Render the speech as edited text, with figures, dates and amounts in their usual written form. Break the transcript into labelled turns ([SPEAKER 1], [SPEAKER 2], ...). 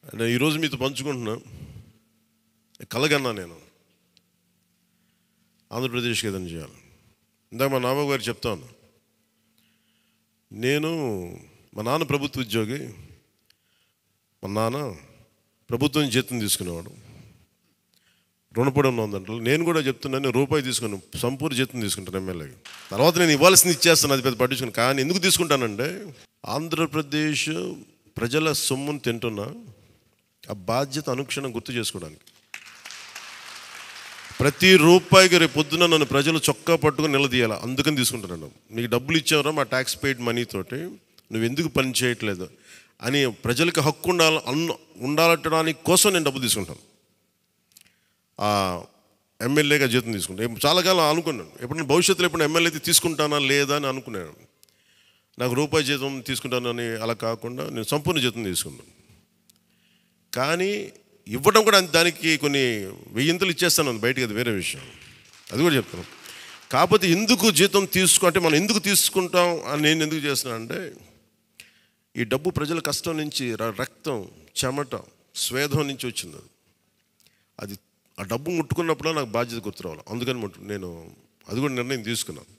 [SPEAKER 1] అంటే ఈరోజు మీతో పంచుకుంటున్నా. కలగన్నా నేను ఆంధ్రప్రదేశ్కి ఏదైనా చేయాలి. ఇందాక మా నాన్నబాబు గారు చెప్తాను, మా నాన్న ప్రభుత్వ ఉద్యోగి. మా నాన్న ప్రభుత్వం జీతం తీసుకునేవాడు, రుణపడి ఉన్నదంటే. నేను కూడా చెప్తున్నాను, నేను రూపాయి తీసుకున్నాను, సంపూర్ణ జీతం తీసుకుంటాను ఎమ్మెల్యేకి. తర్వాత నేను ఇవ్వాల్సింది ఇచ్చేస్తాను, అది పెద్ద పట్టించుకుని. కానీ ఎందుకు తీసుకుంటానంటే, ఆంధ్రప్రదేశ్ ప్రజల సొమ్మును తింటున్నా ఆ బాధ్యత అనుక్షణం గుర్తు చేసుకోవడానికి. ప్రతి రూపాయికి రేపు పొద్దున నన్ను ప్రజలు చొక్కా పట్టుకుని నిలదీయాలి, అందుకని తీసుకుంటాను. మీకు డబ్బులు ఇచ్చావరా మా ట్యాక్స్ పెయిడ్ మనీతోటి, నువ్వు ఎందుకు పని చేయట్లేదు అని ప్రజలకు హక్కు ఉండాలటడానికి కోసం నేను డబ్బులు తీసుకుంటాను. ఎమ్మెల్యేగా జీతం తీసుకుంటాను. చాలా కాలం అనుకున్నాను, ఎప్పుడైనా భవిష్యత్తులో ఎప్పుడు ఎమ్మెల్యే అయితే తీసుకుంటానా లేదా అని అనుకున్నాను. నాకు రూపాయి జీతం తీసుకుంటానని అలా కాకుండా నేను సంపూర్ణ జీతం తీసుకున్నాను. కానీ ఇవ్వడం కూడా దానికి కొన్ని వెయ్యింతలు ఇచ్చేస్తాను బయటికి, అది వేరే విషయం, అది కూడా చెప్తాను. కాకపోతే ఎందుకు జీతం అంటే మనం ఎందుకు తీసుకుంటాం అని నేను ఎందుకు చేస్తున్నాను అంటే, ఈ డబ్బు ప్రజల కష్టం నుంచి, రక్తం, చెమట, స్వేదం నుంచి వచ్చింది. అది ఆ డబ్బు ముట్టుకున్నప్పుడు నాకు బాధ్యత గుర్తు రావాలి. అందుకని నేను అది కూడా నిర్ణయం తీసుకున్నాను.